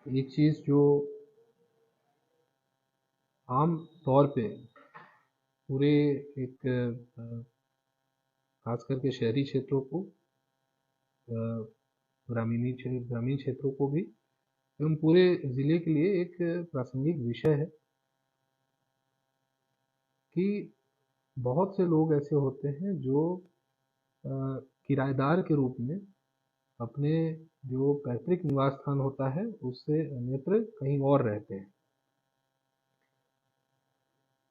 एक चीज़ जो आम तौर पे पूरे एक खास करके शहरी क्षेत्रों को, ग्रामीण क्षेत्रों को भी एवं पूरे ज़िले के लिए एक प्रासंगिक विषय है कि बहुत से लोग ऐसे होते हैं जो अ, किराएदार के रूप में अपने जो पैतृक निवास स्थान होता है उससे अन्यत्र कहीं और रहते हैं।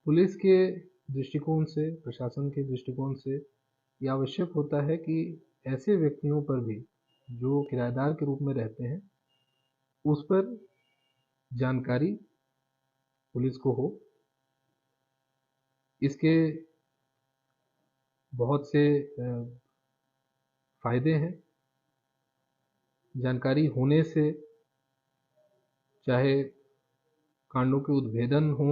पुलिस के दृष्टिकोण से, प्रशासन के दृष्टिकोण से ये आवश्यक होता है कि ऐसे व्यक्तियों पर भी जो किराएदार के रूप में रहते हैं उस पर जानकारी पुलिस को हो। इसके बहुत से फायदे हैं। जानकारी होने से चाहे कांडों के उद्भेदन हो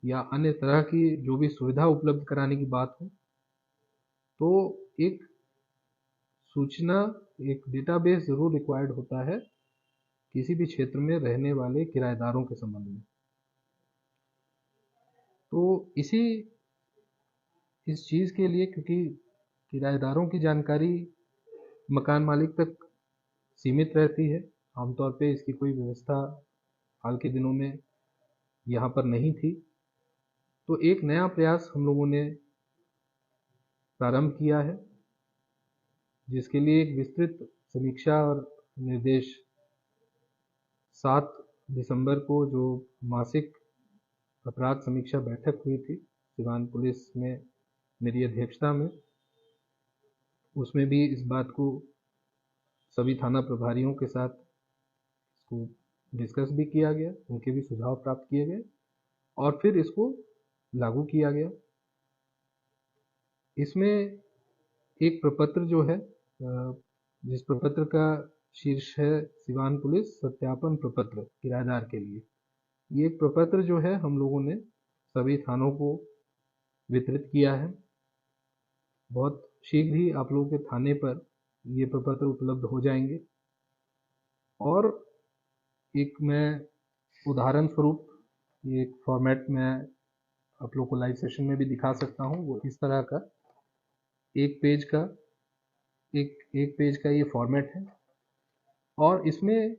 या अन्य तरह की जो भी सुविधा उपलब्ध कराने की बात हो, तो एक सूचना, एक डेटाबेस जरूर रिक्वायर्ड होता है किसी भी क्षेत्र में रहने वाले किराएदारों के संबंध में। तो इस चीज़ के लिए, क्योंकि किराएदारों की जानकारी मकान मालिक तक सीमित रहती है, आमतौर पे इसकी कोई व्यवस्था हाल के दिनों में यहाँ पर नहीं थी, तो एक नया प्रयास हम लोगों ने प्रारंभ किया है जिसके लिए एक विस्तृत समीक्षा और निर्देश 7 दिसंबर को जो मासिक अपराध समीक्षा बैठक हुई थी सिवान पुलिस में मेरी अध्यक्षता में, उसमें भी इस बात को सभी थाना प्रभारियों के साथ इसको डिस्कस भी किया गया, उनके भी सुझाव प्राप्त किए गए और फिर इसको लागू किया गया। इसमें एक प्रपत्र जो है, जिस प्रपत्र का शीर्ष है सिवान पुलिस सत्यापन प्रपत्र किराएदार के लिए, ये एक प्रपत्र जो है हम लोगों ने सभी थानों को वितरित किया है। बहुत शीघ्र ही आप लोगों के थाने पर ये प्रपत्र उपलब्ध हो जाएंगे। और एक मैं उदाहरण स्वरूप ये एक फॉर्मेट में आप लोग को लाइव सेशन में भी दिखा सकता हूँ। वो इस तरह का एक पेज का एक पेज का ये फॉर्मेट है और इसमें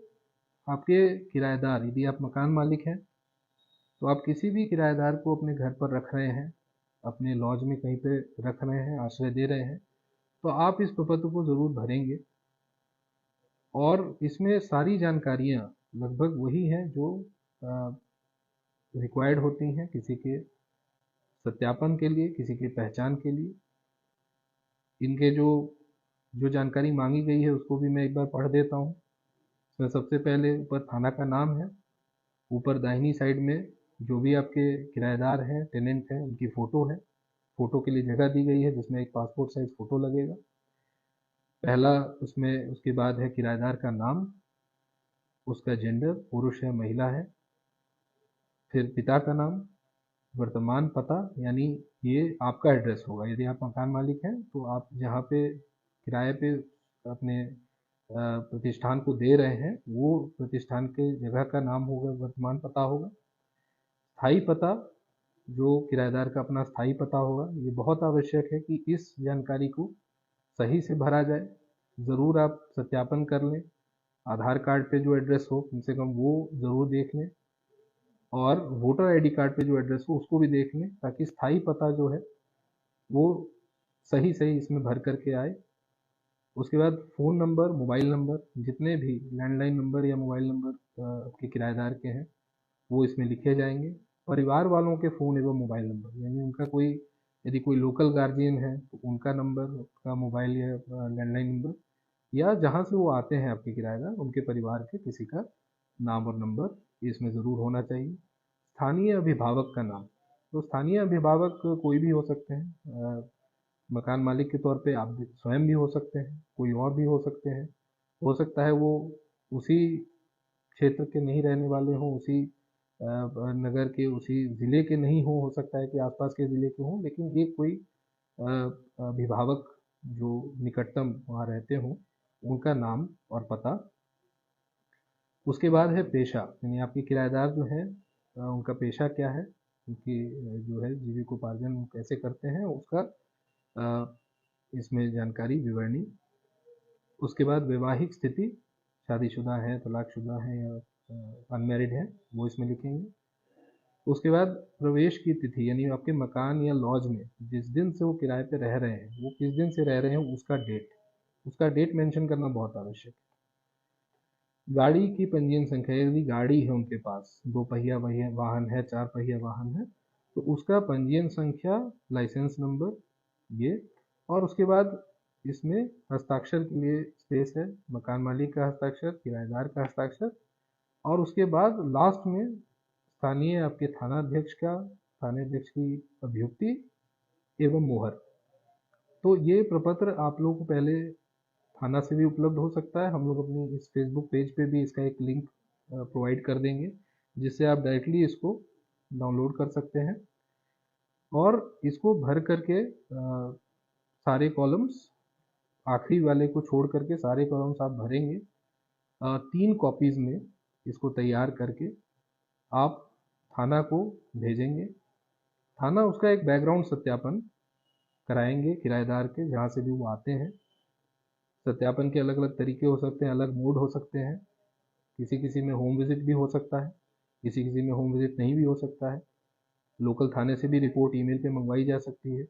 आपके किराएदार, यदि आप मकान मालिक हैं तो आप किसी भी किराएदार को अपने घर पर रख रहे हैं, अपने लॉज में कहीं पे रख रहे हैं, आश्रय दे रहे हैं, तो आप इस प्रपत्र को ज़रूर भरेंगे। और इसमें सारी जानकारियाँ लगभग वही हैं जो रिक्वायर्ड होती हैं किसी के सत्यापन के लिए, किसी की पहचान के लिए। इनके जो जो जानकारी मांगी गई है उसको भी मैं एक बार पढ़ देता हूँ। इसमें सबसे पहले ऊपर थाना का नाम है, ऊपर दाहिनी साइड में जो भी आपके किराएदार हैं, टेनेंट हैं, उनकी फ़ोटो है। फ़ोटो के लिए जगह दी गई है जिसमें एक पासपोर्ट साइज़ फ़ोटो लगेगा। पहला उसमें, उसके बाद है किराएदार का नाम, उसका जेंडर, पुरुष है महिला है, फिर पिता का नाम, वर्तमान पता, यानी ये आपका एड्रेस होगा। यदि आप मकान मालिक हैं तो आप जहाँ पे किराए पे अपने प्रतिष्ठान को दे रहे हैं वो प्रतिष्ठान के जगह का नाम होगा, वर्तमान पता होगा। स्थायी पता, जो किराएदार का अपना स्थायी पता होगा, ये बहुत आवश्यक है कि इस जानकारी को सही से भरा जाए। ज़रूर आप सत्यापन कर लें, आधार कार्ड पे जो एड्रेस हो कम से कम वो ज़रूर देख लें और वोटर आईडी कार्ड पे जो एड्रेस हो उसको भी देख लें, ताकि स्थायी पता जो है वो सही सही इसमें भर करके आए। उसके बाद फ़ोन नंबर, मोबाइल नंबर, जितने भी लैंडलाइन नंबर या मोबाइल नंबर आपके किराएदार के हैं वो इसमें लिखे जाएंगे। परिवार वालों के फ़ोन एवं मोबाइल नंबर, यानी उनका कोई, यदि कोई लोकल गार्जियन है तो उनका नंबर, उनका मोबाइल या लैंडलाइन नंबर, या जहाँ से वो आते हैं आपके किराएदार उनके परिवार के किसी का नाम और नंबर इसमें ज़रूर होना चाहिए। स्थानीय अभिभावक का नाम, तो स्थानीय अभिभावक कोई भी हो सकते हैं। मकान मालिक के तौर पे आप स्वयं भी हो सकते हैं, कोई और भी हो सकते हैं। हो सकता है वो उसी क्षेत्र के नहीं रहने वाले हों, उसी नगर के, उसी ज़िले के नहीं हो सकता है कि आसपास के ज़िले के हों, लेकिन एक कोई अभिभावक जो निकटतम वहाँ रहते हों, उनका नाम और पता। उसके बाद है पेशा, यानी आपके किराएदार जो हैं उनका पेशा क्या है, उनकी जो है जीविकोपार्जन कैसे करते हैं उसका इसमें जानकारी विवरणी। उसके बाद वैवाहिक स्थिति, शादीशुदा है, तलाकशुदा है या अनमैरिड है, वो इसमें लिखेंगे। उसके बाद प्रवेश की तिथि, यानी आपके मकान या लॉज में जिस दिन से वो किराए पे रह रहे हैं, वो किस दिन से रह रहे हैं उसका डेट मेंशन करना बहुत आवश्यक है। गाड़ी की पंजीयन संख्या, यदि गाड़ी है उनके पास, 2 पहिया वाहन है, 4 पहिया वाहन है, तो उसका पंजीयन संख्या, लाइसेंस नंबर, ये। और उसके बाद इसमें हस्ताक्षर के लिए स्पेस है, मकान मालिक का हस्ताक्षर, किराएदार का हस्ताक्षर, और उसके बाद लास्ट में स्थानीय आपके थानाध्यक्ष का, थानाध्यक्ष की अभियुक्ति एवं मोहर। तो ये प्रपत्र आप लोगों को पहले थाना से भी उपलब्ध हो सकता है, हम लोग अपनी इस फेसबुक पेज पे भी इसका एक लिंक प्रोवाइड कर देंगे, जिससे आप डायरेक्टली इसको डाउनलोड कर सकते हैं। और इसको भर करके सारे कॉलम्स, आखिरी वाले को छोड़ करके सारे कॉलम्स आप भरेंगे। 3 कॉपीज़ में इसको तैयार करके आप थाना को भेजेंगे। थाना उसका एक बैकग्राउंड सत्यापन कराएंगे किराएदार के, जहाँ से भी वो आते हैं। सत्यापन के अलग अलग तरीके हो सकते हैं, अलग मोड हो सकते हैं। किसी किसी में होम विजिट भी हो सकता है, किसी किसी में होम विजिट नहीं भी हो सकता है। लोकल थाने से भी रिपोर्ट ईमेल पे मंगवाई जा सकती है।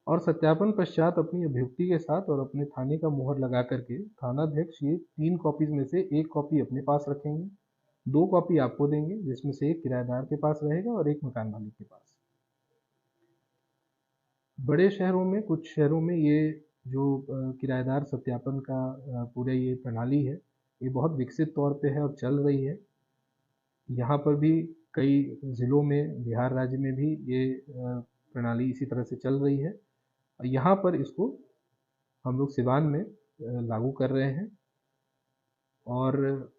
और सत्यापन पश्चात अपनी अभियुक्ति के साथ और अपने थाने का मुहर लगा करके थानाध्यक्ष ये 3 कॉपीज में से 1 कॉपी अपने पास रखेंगे, 2 कॉपी आपको देंगे, जिसमें से एक किराएदार के पास रहेगा और एक मकान मालिक के पास। बड़े शहरों में, कुछ शहरों में ये जो किराएदार सत्यापन का पूरे ये प्रणाली है, ये बहुत विकसित तौर पे है और चल रही है। यहाँ पर भी कई ज़िलों में, बिहार राज्य में भी ये प्रणाली इसी तरह से चल रही है। यहाँ पर इसको हम लोग सिवान में लागू कर रहे हैं। और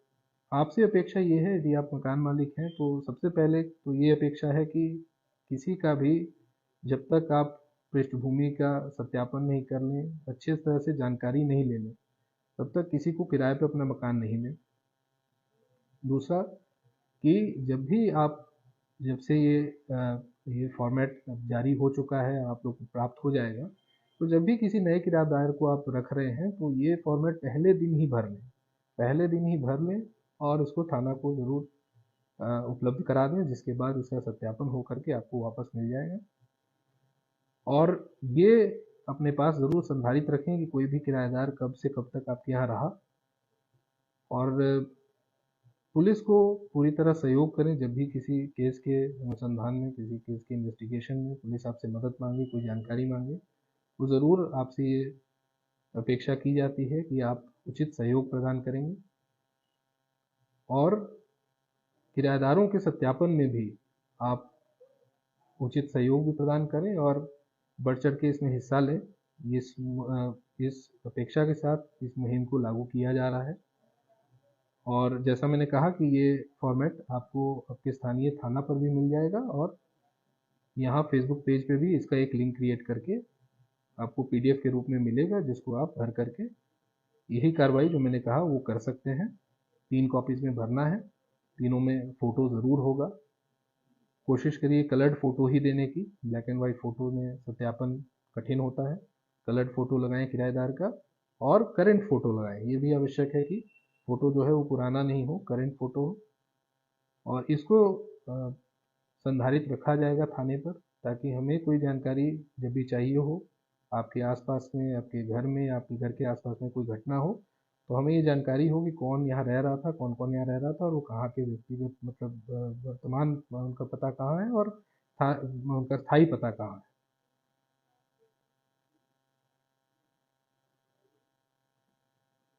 आपसे अपेक्षा ये है, यदि आप मकान मालिक हैं, तो सबसे पहले तो ये अपेक्षा है कि किसी का भी, जब तक आप पृष्ठभूमि का सत्यापन नहीं कर लें, अच्छे तरह से जानकारी नहीं ले लें, तब तक किसी को किराए पर अपना मकान नहीं दें। दूसरा कि जब भी आप, जब से ये फॉर्मेट जारी हो चुका है, आप लोग को प्राप्त हो जाएगा, तो जब भी किसी नए किराएदार को आप रख रहे हैं, तो ये फॉर्मेट पहले दिन ही भर लें, पहले दिन ही भर लें और उसको थाना को ज़रूर उपलब्ध करा दें, जिसके बाद उसका सत्यापन हो करके आपको वापस मिल जाएगा। और ये अपने पास ज़रूर संधारित रखें कि कोई भी किराएदार कब से कब तक आपके यहाँ रहा। और पुलिस को पूरी तरह सहयोग करें, जब भी किसी केस के अनुसंधान में, किसी केस के इन्वेस्टिगेशन में पुलिस आपसे मदद मांगे, कोई जानकारी मांगे, तो ज़रूर आपसे ये अपेक्षा की जाती है कि आप उचित सहयोग प्रदान करेंगे। और किराएदारों के सत्यापन में भी आप उचित सहयोग भी प्रदान करें और बढ़ चढ़ के इसमें हिस्सा लें। इस अपेक्षा के साथ इस मुहिम को लागू किया जा रहा है। और जैसा मैंने कहा कि ये फॉर्मेट आपको आपके स्थानीय थाना पर भी मिल जाएगा, और यहाँ फेसबुक पेज पे भी इसका एक लिंक क्रिएट करके आपको पीडीएफ के रूप में मिलेगा, जिसको आप भर करके यही कार्रवाई जो मैंने कहा वो कर सकते हैं। 3 कॉपीज़ में भरना है, तीनों में फ़ोटो ज़रूर होगा। कोशिश करिए कलर्ड फ़ोटो ही देने की, ब्लैक एंड वाइट फ़ोटो में सत्यापन कठिन होता है। कलर्ड फ़ोटो लगाएं किराएदार का, और करेंट फ़ोटो लगाएं। ये भी आवश्यक है कि फ़ोटो जो है वो पुराना नहीं हो, करेंट फ़ोटो हो। और इसको संधारित रखा जाएगा थाने पर, ताकि हमें कोई जानकारी जब भी चाहिए हो, आपके आसपास में, आपके घर में, आपके घर के आसपास में कोई घटना हो, तो हमें ये जानकारी हो कि कौन यहाँ रह रहा था, कौन कौन यहाँ रह रहा था, और वो कहाँ के व्यक्तिगत, मतलब वर्तमान उनका पता कहाँ है, और उनका स्थायी पता कहाँ है।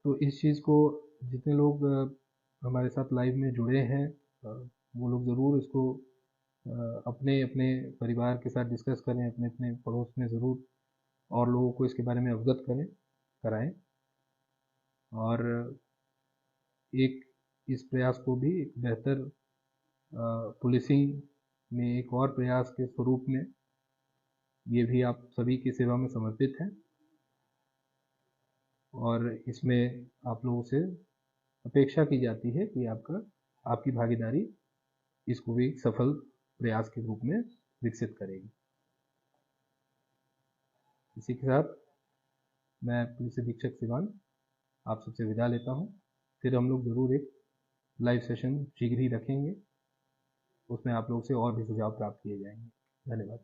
तो इस चीज़ को जितने लोग हमारे साथ लाइव में जुड़े हैं, वो लोग ज़रूर इसको अपने अपने परिवार के साथ डिस्कस करें, अपने अपने पड़ोस में ज़रूर और लोगों को इसके बारे में अवगत कराएं। और एक इस प्रयास को भी एक बेहतर पुलिसिंग में एक और प्रयास के स्वरूप में ये भी आप सभी की सेवा में समर्पित है। और इसमें आप लोगों से अपेक्षा की जाती है कि आपकी भागीदारी इसको भी एक सफल प्रयास के रूप में विकसित करेगी। इसी के साथ मैं पुलिस अधीक्षक सिवान आप सबसे विदा लेता हूँ। फिर हम लोग ज़रूर एक लाइव सेशन शीघ्र ही रखेंगे, उसमें आप लोग से और भी सुझाव प्राप्त किए जाएंगे। धन्यवाद।